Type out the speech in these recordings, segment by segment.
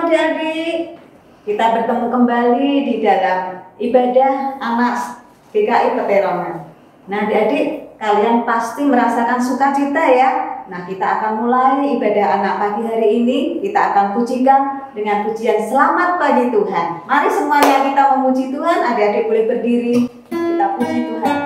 adik-adik, kita bertemu kembali di dalam ibadah anak GKI Peterongan. Nah adik-adik, kalian pasti merasakan sukacita ya. Nah kita akan mulai ibadah anak pagi hari ini. Kita akan pujikan dengan pujian Selamat Pagi Tuhan. Mari semuanya kita memuji Tuhan. Adik-adik boleh berdiri, kita puji Tuhan.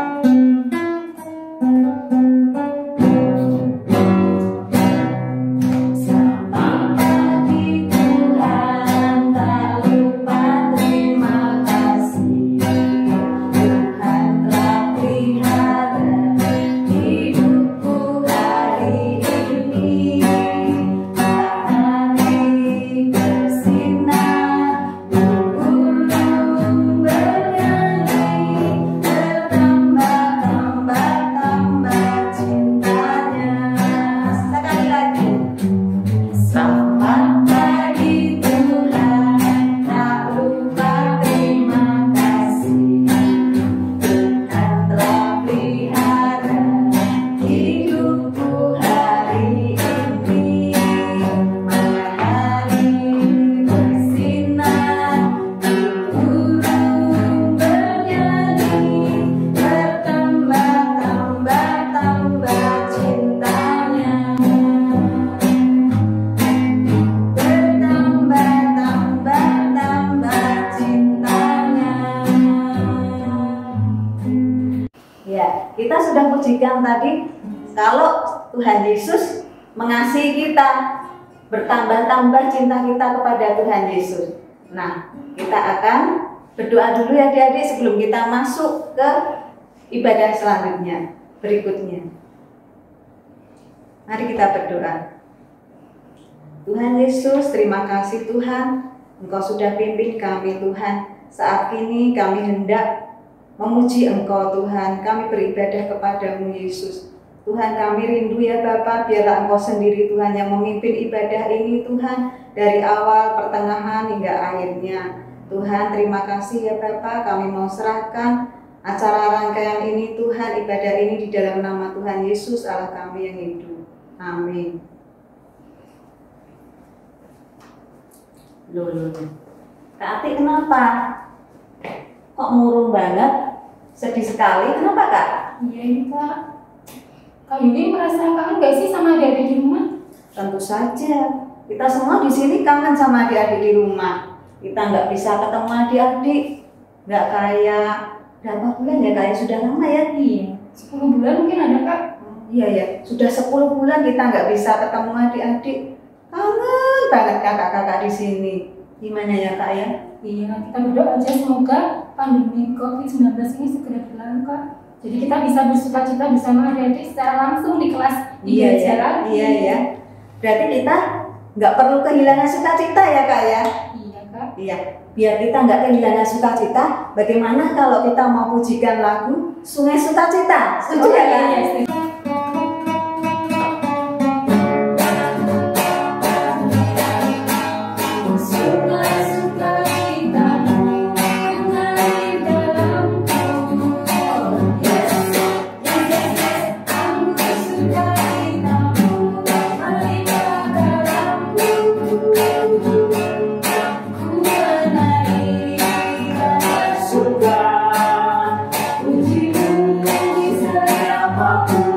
Kita sudah pujikan tadi kalau Tuhan Yesus mengasihi kita, bertambah-tambah cinta kita kepada Tuhan Yesus. Nah, kita akan berdoa dulu ya adik-adik sebelum kita masuk ke ibadah selanjutnya, berikutnya. Mari kita berdoa. Tuhan Yesus, terima kasih Tuhan, Engkau sudah pimpin kami Tuhan. Saat ini kami hendak memuji Engkau Tuhan, kami beribadah kepadamu Yesus. Tuhan kami rindu ya Bapa, biarlah Engkau sendiri Tuhan yang memimpin ibadah ini Tuhan, dari awal, pertengahan hingga akhirnya. Tuhan terima kasih ya Bapa, kami mau serahkan acara rangkaian ini Tuhan, ibadah ini di dalam nama Tuhan Yesus Allah kami yang hidup. Amin. Loh. Kak Ati kenapa? Kok murung banget? Sedih sekali. Kenapa Kak? Iya ini Kak. Kak Yuni merasa kangen gak sih sama adik-adik di rumah? Tentu saja. Kita semua di sini kangen sama adik-adik di rumah. Kita nggak bisa ketemu adik-adik. Nggak kayak berapa bulan ya Kak? Ya sudah lama ya? Iya. 10 bulan mungkin ada Kak. Iya ya. Sudah 10 bulan kita nggak bisa ketemu adik-adik. Kangen banget kakak-kakak di sini. Gimana ya Kak ya? Iya, kita berdoa aja semoga pandemi COVID-19 ini segera berlalu Kak. Jadi kita bisa bersuka-cita bersama adik-adik secara langsung di kelas. Iya ya. Berarti kita nggak perlu kehilangan sukacita ya Kak ya? Iya Kak. Iya. Biar kita nggak kehilangan sukacita, bagaimana kalau kita mau pujikan lagu Sungai Sukacita? Setuju ya Kak? Iya. Pujimu di setiap waktu.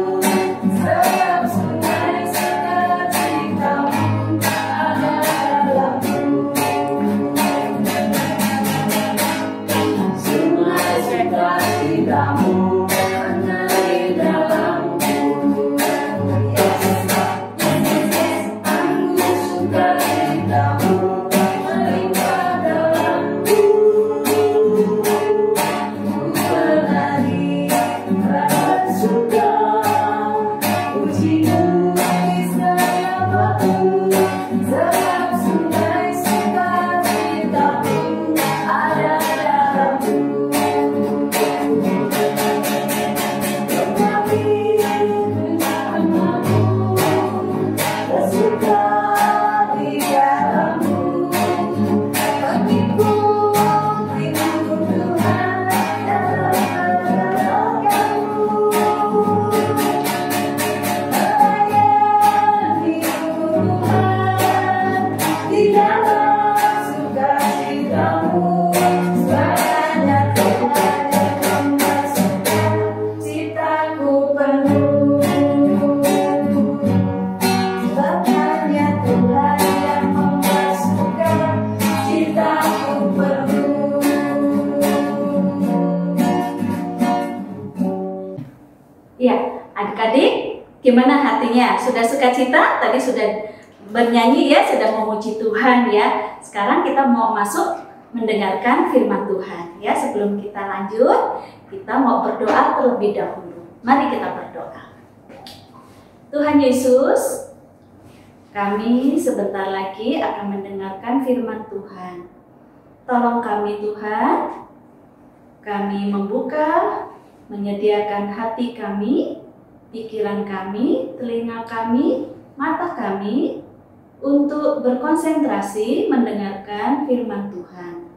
Adik-adik, gimana hatinya? Sudah sukacita? Tadi sudah bernyanyi ya, sudah memuji Tuhan ya. Sekarang kita mau masuk mendengarkan firman Tuhan ya. Sebelum kita lanjut, kita mau berdoa terlebih dahulu. Mari kita berdoa. Tuhan Yesus, kami sebentar lagi akan mendengarkan firman Tuhan. Tolong kami Tuhan, kami membuka, menyediakan hati kami, pikiran kami, telinga kami, mata kami untuk berkonsentrasi mendengarkan firman Tuhan.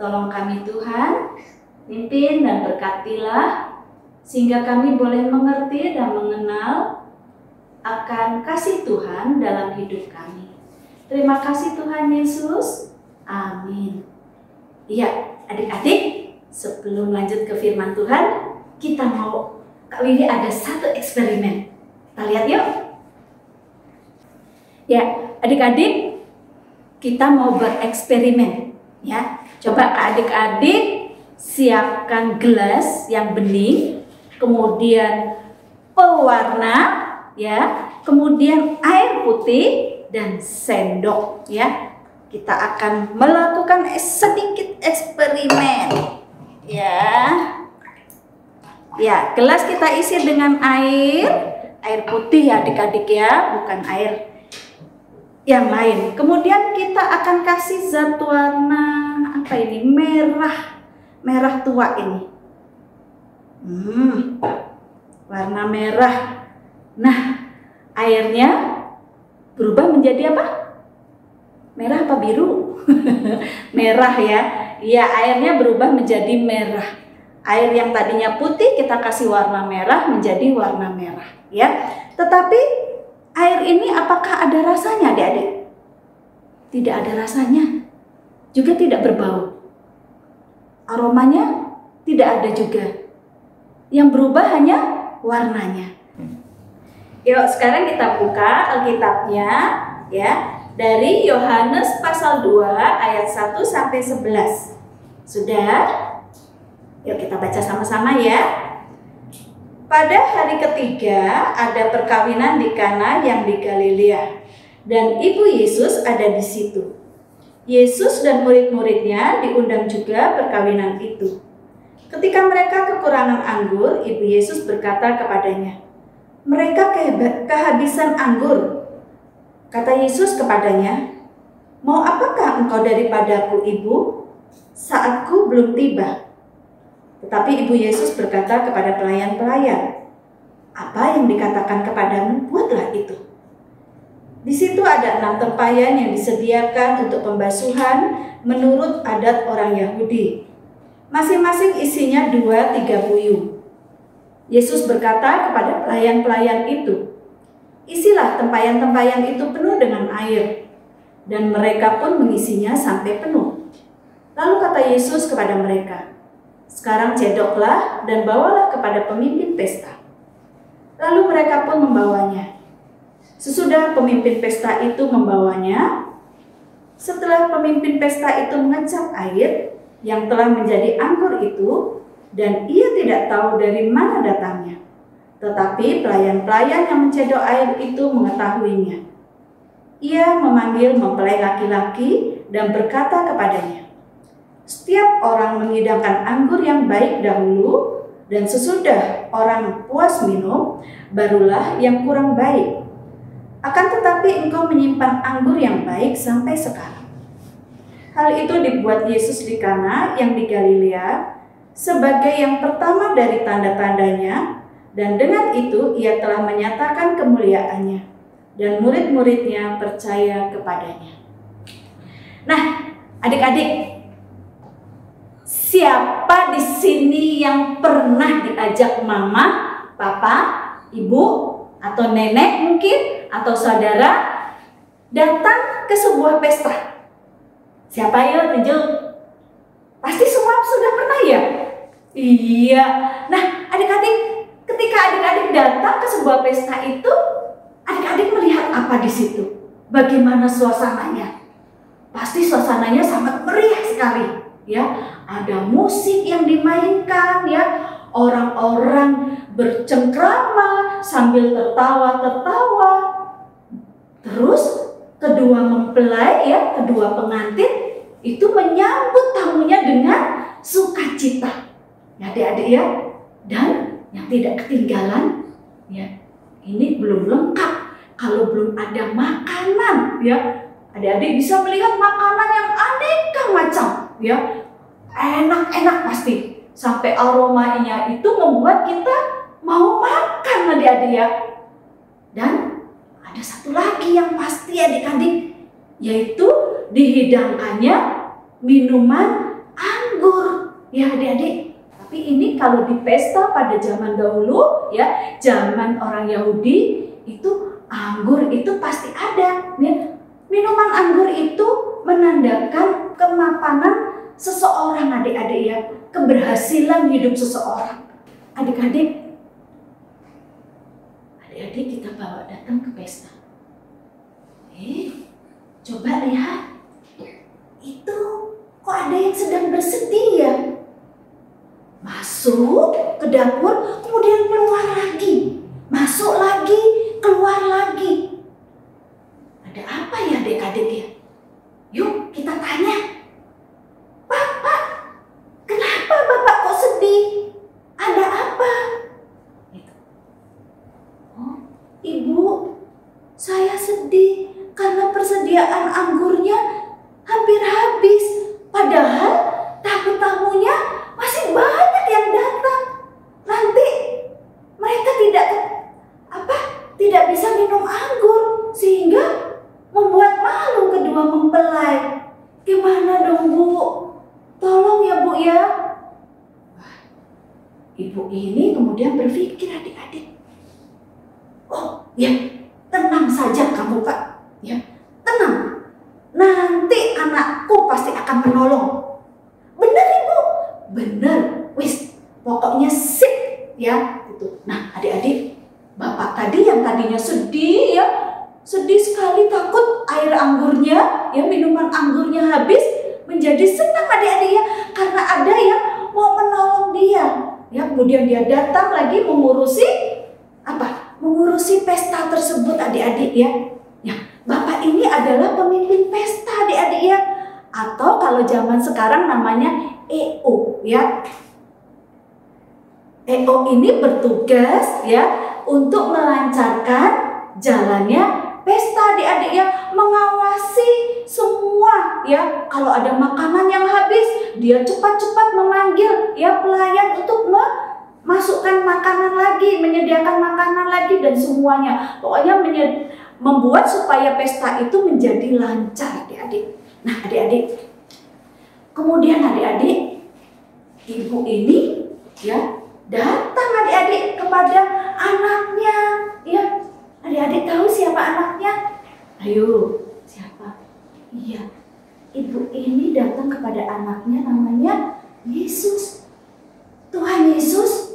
Tolong kami Tuhan, pimpin dan berkatilah sehingga kami boleh mengerti dan mengenal akan kasih Tuhan dalam hidup kami. Terima kasih Tuhan Yesus. Amin. Iya, adik-adik, sebelum lanjut ke firman Tuhan, kita mau, kali ini ada satu eksperimen. Kita lihat yuk. Ya, adik-adik, kita mau bereksperimen. Ya, coba adik-adik siapkan gelas yang bening, kemudian pewarna, ya, kemudian air putih dan sendok. Ya, kita akan melakukan sedikit eksperimen. Ya, gelas kita isi dengan air putih ya adik-adik ya, bukan air yang lain. Kemudian kita akan kasih zat warna apa ini? Merah tua ini. Warna merah. Nah, airnya berubah menjadi apa? Merah apa biru? Merah ya. Iya, airnya berubah menjadi merah. Air yang tadinya putih kita kasih warna merah menjadi warna merah ya. Tetapi air ini apakah ada rasanya adik-adik? Tidak ada rasanya. Juga tidak berbau. Aromanya tidak ada juga. Yang berubah hanya warnanya. Yuk sekarang kita buka Alkitabnya ya. Dari Yohanes pasal 2 ayat 1 sampai 11. Sudah? Yuk kita baca sama-sama ya. Pada hari ketiga ada perkawinan di Kana yang di Galilea, dan ibu Yesus ada di situ. Yesus dan murid-muridnya diundang juga perkawinan itu. Ketika mereka kekurangan anggur, ibu Yesus berkata kepadanya, "Mereka kehabisan anggur." Kata Yesus kepadanya, "Mau apakah engkau daripadaku, ibu? Saatku belum tiba." Tetapi ibu Yesus berkata kepada pelayan-pelayan, "Apa yang dikatakan kepadamu, buatlah itu." Di situ ada 6 tempayan yang disediakan untuk pembasuhan menurut adat orang Yahudi. Masing-masing isinya 2-3 buyung. Yesus berkata kepada pelayan-pelayan itu, "Isilah tempayan-tempayan itu penuh dengan air." Dan mereka pun mengisinya sampai penuh. Lalu kata Yesus kepada mereka, "Sekarang cedoklah dan bawalah kepada pemimpin pesta." Lalu mereka pun membawanya. Sesudah pemimpin pesta itu membawanya, setelah pemimpin pesta itu mengecap air yang telah menjadi anggur itu, dan ia tidak tahu dari mana datangnya. Tetapi pelayan-pelayan yang mencedok air itu mengetahuinya. Ia memanggil mempelai laki-laki dan berkata kepadanya, "Setiap orang mengidangkan anggur yang baik dahulu, dan sesudah orang puas minum, barulah yang kurang baik. Akan tetapi engkau menyimpan anggur yang baik sampai sekarang." Hal itu dibuat Yesus di Kana yang di Galilea sebagai yang pertama dari tanda-tandanya, dan dengan itu ia telah menyatakan kemuliaannya, dan murid-muridnya percaya kepadanya. Nah, adik-adik, siapa di sini yang pernah diajak mama, papa, ibu, atau nenek mungkin, atau saudara datang ke sebuah pesta? Siapa ya, tunjuk? Pasti semua sudah pernah ya? Iya. Nah, adik-adik, ketika adik-adik datang ke sebuah pesta itu, adik-adik melihat apa di situ? Bagaimana suasananya? Pasti suasananya sangat meriah sekali, ya. Ada musik yang dimainkan, ya. orang-orang bercengkrama sambil tertawa-tertawa. Terus kedua mempelai ya, kedua pengantin itu menyambut tamunya dengan sukacita. Ya adik-adik ya. Dan yang tidak ketinggalan ya, ini belum lengkap kalau belum ada makanan ya. Adik-adik bisa melihat makanan yang aneka macam ya. Enak-enak pasti. Sampai aromanya itu membuat kita mau makan adik-adik ya. Dan ada satu lagi yang pasti adik-adik, yaitu dihidangkannya minuman anggur ya adik-adik. Tapi ini kalau di pesta pada zaman dahulu ya, zaman orang Yahudi itu anggur itu pasti ada ya. Minuman anggur itu menandakan kemapanan seseorang adik-adik ya, keberhasilan hidup seseorang. Adik-adik kita bawa datang ke pesta. Coba lihat. Itu kok ada yang sedang bersedih ya? Masuk ke dapur, kemudian keluar lagi. Masuk lagi, keluar lagi. Ada apa ya adik-adik ya? Yuk kita tanya. Bapak, kenapa Bapak kok sedih? Ada apa? Ibu, saya sedih karena persediaan anggurnya hampir habis. Padahal tamu-tamunya masih banyak yang datang. Nanti mereka tidak bisa minum anggur sehingga membuat malu kedua mempelai. Gimana dong Bu? Tolong ya Bu ya. Ibu ini kemudian berpikir adik-adik. Oh ya, tenang saja kamu Pak. Ya, tenang. Nanti anakku pasti akan menolong. Benar Ibu? Benar. Wis, pokoknya sip ya. Gitu. Nah adik-adik, Bapak tadi yang tadinya sedih ya, sedih sekali takut air anggurnya, ya minuman anggurnya habis, menjadi senang adik-adik ya, karena ada yang mau menolong dia. Ya, kemudian dia datang lagi mengurusi apa? Mengurusi pesta tersebut adik-adik ya. Ya, Bapak ini adalah pemimpin pesta adik-adik ya. Atau kalau zaman sekarang namanya EO ya. EO ini bertugas ya untuk melancarkan jalannya pesta adik-adik ya, mengawasi semua ya. Kalau ada makanan yang habis, dia cepat-cepat memanggil ya pelayan untuk masukkan makanan lagi, menyediakan makanan lagi dan semuanya. Pokoknya membuat supaya pesta itu menjadi lancar adik-adik. Nah adik-adik, kemudian adik-adik, ibu ini ya datang adik-adik kepada anaknya ya. Adik-adik tahu siapa anaknya? Ayo, siapa? Iya, ibu ini datang kepada anaknya namanya Yesus. Tuhan Yesus.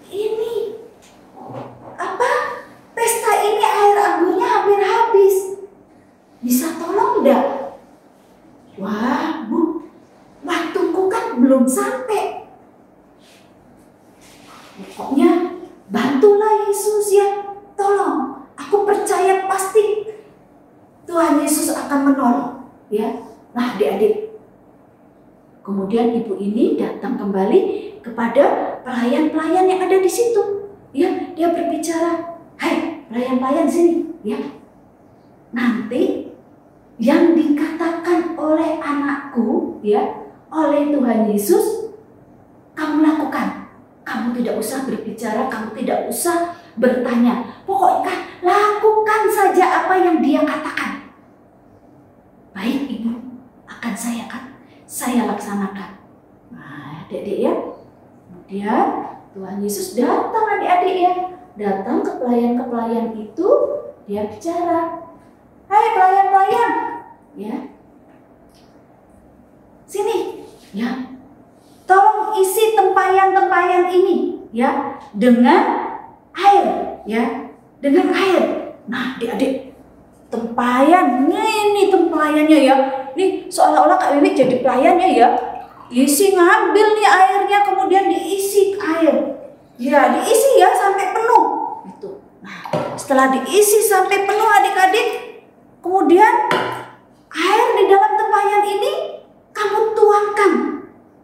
Ini apa? Pesta ini air anggurnya hampir habis. Bisa tolong enggak? Wah, Bu, waktuku kan belum sampai. Pokoknya bantulah Yesus ya. Tolong, aku percaya pasti Tuhan Yesus akan menolong ya. Nah adik-adik, kemudian ibu ini datang kembali kepada pelayan-pelayan yang ada di situ. Ya, dia berbicara, "Hai, pelayan-pelayan sini, ya. Nanti yang dikatakan oleh anakku, ya, oleh Tuhan Yesus, kamu lakukan. Kamu tidak usah berbicara, kamu tidak usah bertanya. Pokoknya lakukan saja apa yang dia katakan." "Baik, Ibu, akan saya laksanakan." Nah, adik-adik ya. Kemudian Tuhan Yesus datang adik-adik ya. Datang ke pelayan-pelayan itu, dia bicara, "Hai pelayan-pelayan, ya. Sini, ya. Tolong isi tempayan-tempayan ini, ya, dengan air, ya. Dengan air." Nah, adik-adik, tempayan, ini tempayannya ya. Nih seolah-olah Kak Wiwi jadi pelayannya ya. isi ngambil nih airnya, kemudian diisi air. Ya, diisi ya sampai penuh. Itu. Nah, setelah diisi sampai penuh adik-adik, kemudian air di dalam tempayan ini kamu tuangkan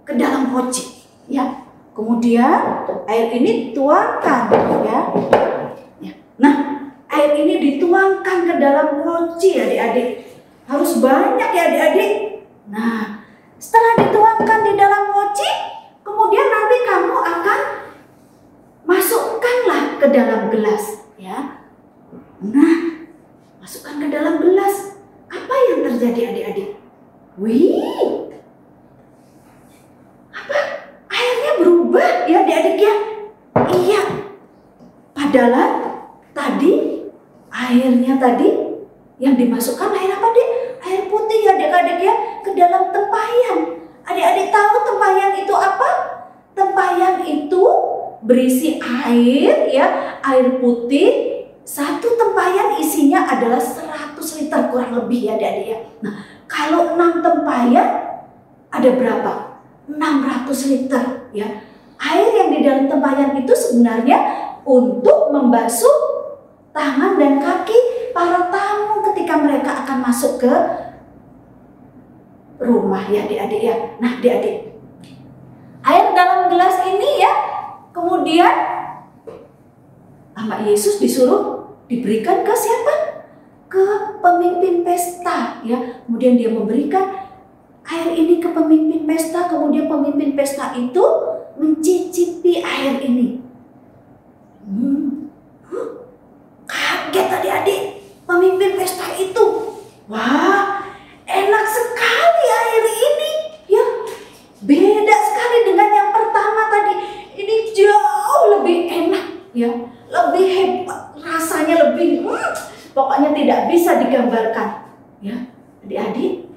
ke dalam poci. Ya, kemudian air ini tuangkan ya. Nah, air ini dituangkan ke dalam poci adik-adik. Harus banyak ya adik-adik. Nah, setelah dituangkan di dalam poci, kemudian nanti kamu akan masukkanlah ke dalam gelas ya. Nah, masukkan ke dalam gelas. Apa yang terjadi adik-adik? Wih, apa? Airnya berubah ya adik-adik ya? Iya. Padahal tadi airnya tadi yang dimasukkan air apa deh? Air putih ya adik-adik ya, ke dalam tempayan. Adik-adik tahu tempayan itu apa? Tempayan itu berisi air ya, air putih. Satu tempayan isinya adalah 100 liter kurang lebih ya adik-adik ya. Nah, kalau 6 tempayan ada berapa? 600 liter ya. Air yang di dalam tempayan itu sebenarnya untuk membasuh tangan dan kaki para tamu ketika mereka akan masuk ke rumah ya adik-adik ya. Nah adik-adik, air dalam gelas ini ya, kemudian sama Yesus disuruh diberikan ke siapa? Ke pemimpin pesta ya. Kemudian dia memberikan air ini ke pemimpin pesta, kemudian pemimpin pesta itu mencicipi air ini. Kaget adik-adik, pemimpin pesta itu. Wah, enak sekali air ini ya. Beda sekali dengan yang pertama tadi. Ini jauh lebih enak ya, lebih hebat, rasanya lebih pokoknya tidak bisa digambarkan ya. Adik-adik,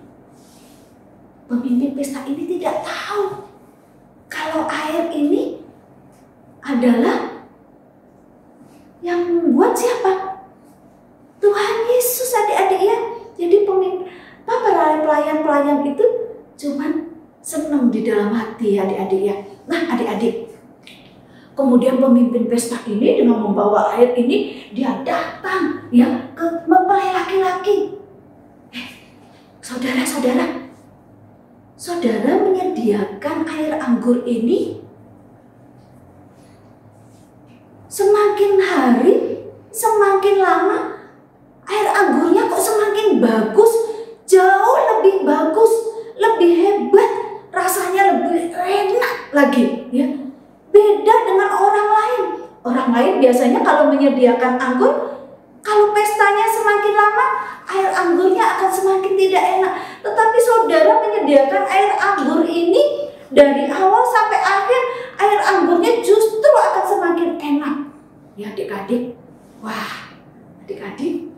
pemimpin pesta ini tidak tahu kalau air ini adalah yang membuat siapa? Tuhan Yesus adik-adik ya. Jadi para pelayan-pelayan itu cuman senang di dalam hati adik-adik ya. Nah adik-adik, kemudian pemimpin pesta ini dengan membawa air ini, dia datang ya ke mempelai laki-laki. Saudara-saudara, saudara menyediakan air anggur ini, semakin hari, semakin lama, air anggurnya kok semakin bagus, jauh lebih bagus, lebih hebat, rasanya lebih enak lagi ya. Beda dengan orang lain. Orang lain biasanya kalau menyediakan anggur, kalau pestanya semakin lama, air anggurnya akan semakin tidak enak. Tetapi saudara menyediakan air anggur ini dari awal sampai akhir, air anggurnya justru akan semakin enak. Ya adik-adik, wah adik-adik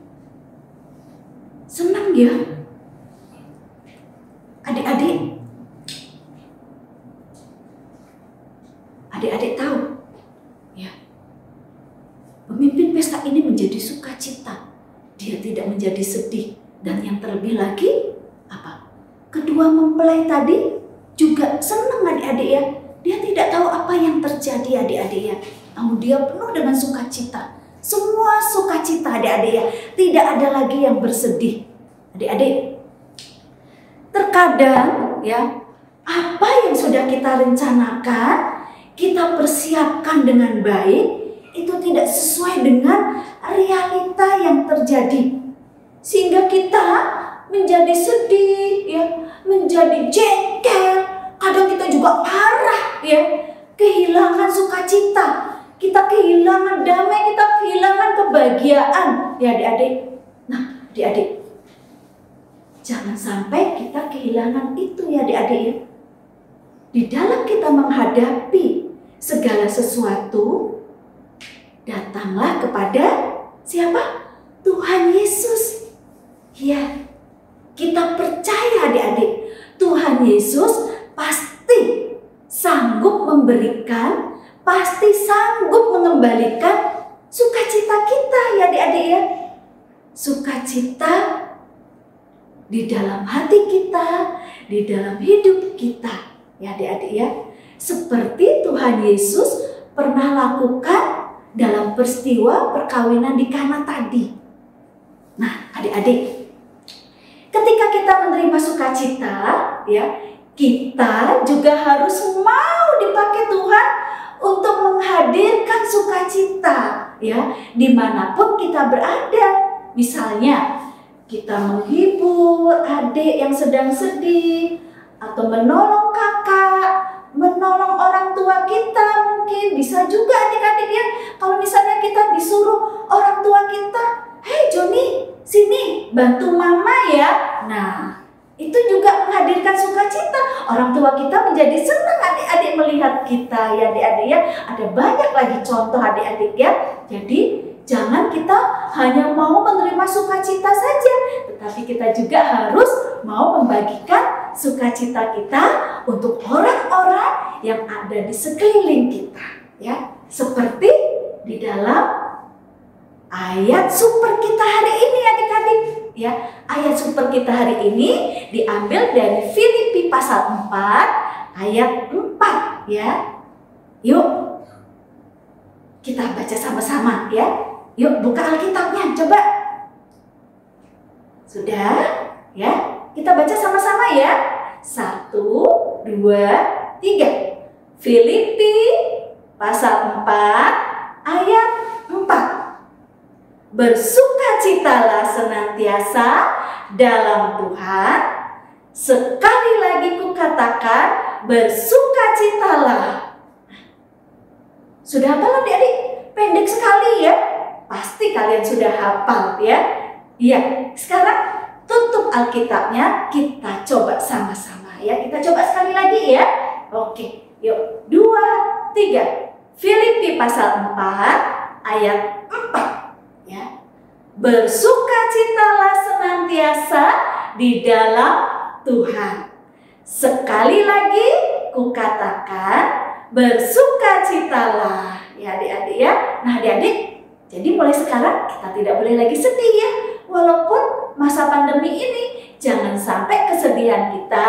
senang ya. Adik-adik, adik-adik tahu ya, pemimpin pesta ini menjadi sukacita, dia tidak menjadi sedih. Dan yang terlebih lagi apa? Kedua mempelai tadi juga senang adik-adik ya. Dia tidak tahu apa yang terjadi adik-adik ya, namun dia penuh dengan sukacita. Semua sukacita adik-adik ya, tidak ada lagi yang bersedih. Adik-adik, terkadang ya, apa yang sudah kita rencanakan, kita persiapkan dengan baik, itu tidak sesuai dengan realita yang terjadi. Sehingga kita menjadi sedih ya, menjadi jengkel, kadang kita juga marah ya, kehilangan sukacita, kita kehilangan damai, kita kehilangan kebahagiaan ya adik-adik. Nah adik-adik, jangan sampai kita kehilangan itu ya adik-adik ya. Di dalam kita menghadapi segala sesuatu, datanglah kepada siapa? Tuhan Yesus. Ya, kita percaya adik-adik, Tuhan Yesus pasti sanggup memberikan, pasti sanggup mengembalikan sukacita kita ya adik-adik ya. Sukacita di dalam hati kita, di dalam hidup kita. Ya adik-adik ya, seperti Tuhan Yesus pernah lakukan dalam peristiwa perkawinan di Kana tadi. Nah adik-adik, ketika kita menerima sukacita, ya kita juga harus mau dipakai Tuhan untuk menghadirkan sukacita, ya dimanapun kita berada. Misalnya kita menghibur adik yang sedang sedih, atau menolong kakak, menolong orang tua kita, mungkin bisa juga adik-adik ya. Kalau misalnya kita disuruh orang tua kita, "Hei Joni, sini bantu mama ya." Nah, itu juga menghadirkan sukacita. Orang tua kita menjadi senang adik-adik melihat kita ya adik-adik ya. Ada banyak lagi contoh adik-adik ya. Jadi jangan kita hanya mau menerima sukacita saja, tetapi kita juga harus mau membagikan sukacita kita untuk orang-orang yang ada di sekeliling kita ya. Seperti di dalam ayat super kita hari ini adik-adik ya. Ayat super kita hari ini diambil dari Filipi pasal 4 ayat 4 ya. Yuk kita baca sama-sama ya. Yuk buka Alkitabnya coba. Sudah ya? Kita baca sama-sama ya. 1, 2, 3. Filipi pasal 4 ayat 4. Bersukacitalah senantiasa dalam Tuhan. Sekali lagi kukatakan, bersukacitalah. Sudah hafal adik-adik? Pendek sekali ya. Pasti kalian sudah hafal ya. Iya, sekarang tutup Alkitabnya, kita coba sama-sama ya. Kita coba sekali lagi ya. Oke, yuk 2, 3. Filipi pasal 4 ayat 4 ya. Bersukacitalah senantiasa di dalam Tuhan. Sekali lagi kukatakan, bersukacitalah ya adik-adik ya. Nah adik-adik, jadi mulai sekarang kita tidak boleh lagi sedih ya. Walaupun masa pandemi ini, jangan sampai kesedihan kita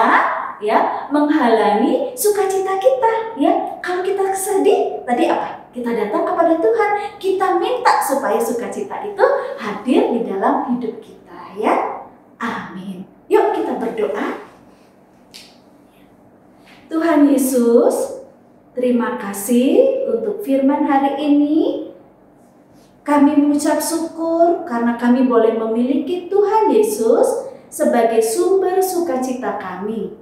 ya menghalangi sukacita kita ya. Kalau kita sedih, tadi apa? Kita datang kepada Tuhan, kita minta supaya sukacita itu hadir di dalam hidup kita ya. Amin. Yuk kita berdoa. Tuhan Yesus, terima kasih untuk firman hari ini. Kami mengucap syukur karena kami boleh memiliki Tuhan Yesus sebagai sumber sukacita kami.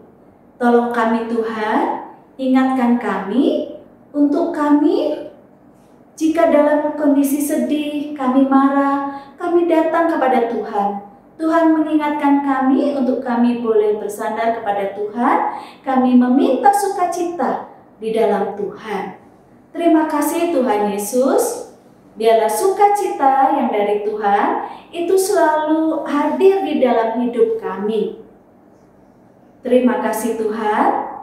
Tolong kami Tuhan, ingatkan kami untuk kami jika dalam kondisi sedih, kami marah, kami datang kepada Tuhan. Tuhan mengingatkan kami untuk kami boleh bersandar kepada Tuhan. Kami meminta sukacita di dalam Tuhan. Terima kasih Tuhan Yesus. Biarlah sukacita yang dari Tuhan itu selalu hadir di dalam hidup kami. Terima kasih Tuhan.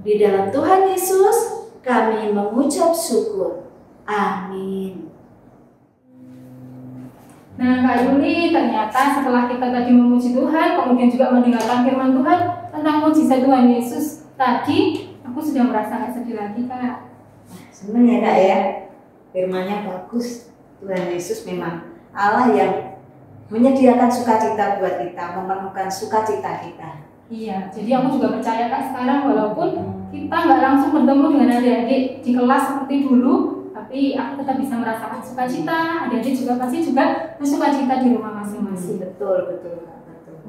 Di dalam Tuhan Yesus kami mengucap syukur. Amin. Nah Kak Yuli, ternyata setelah kita tadi memuji Tuhan, kemudian juga mendengarkan firman Tuhan tentang mujizat Tuhan Yesus tadi, aku sudah merasa gak sedih lagi Kak. Senang ya Kak ya. Firman-Nya bagus. Tuhan Yesus memang Allah yang menyediakan sukacita buat kita, memenuhkan sukacita kita. Iya, jadi aku juga percaya Kak sekarang walaupun kita nggak langsung bertemu dengan adik-adik di kelas seperti dulu, tapi aku tetap bisa merasakan sukacita. Adik-adik juga pasti juga bersukacita di rumah masing-masing. Betul.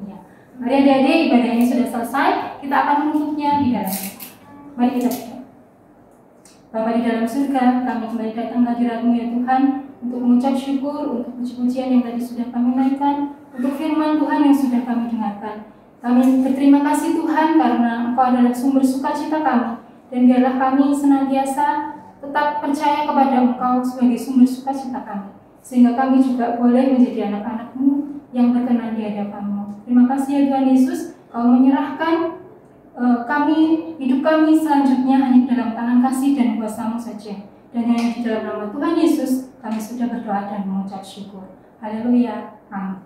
Iya. Mari adik-adik, ibadah ini sudah selesai, kita akan menutupnya di dalamnya. Mari kita berdoa. Bapa di dalam surga, kami kembali datang ke hadirat-Mu ya Tuhan, untuk mengucap syukur untuk puji-pujian yang tadi sudah kami naikkan, untuk firman Tuhan yang sudah kami dengarkan. Kami berterima kasih Tuhan karena Engkau adalah sumber sukacita kami, dan biarlah kami senantiasa tetap percaya kepada Engkau sebagai sumber sukacita kami, sehingga kami juga boleh menjadi anak-anak-Mu yang berkenan di hadapan-Mu. Terima kasih ya Tuhan Yesus, Kau menyerahkan hidup kami selanjutnya hanya dalam tangan kasih dan kuasa-Mu saja. Dan hanya di dalam nama Tuhan Yesus kami sudah berdoa dan mengucap syukur. Haleluya. Amin.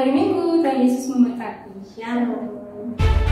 hari Minggu. Tuhan Yesus memberkati. Shalom.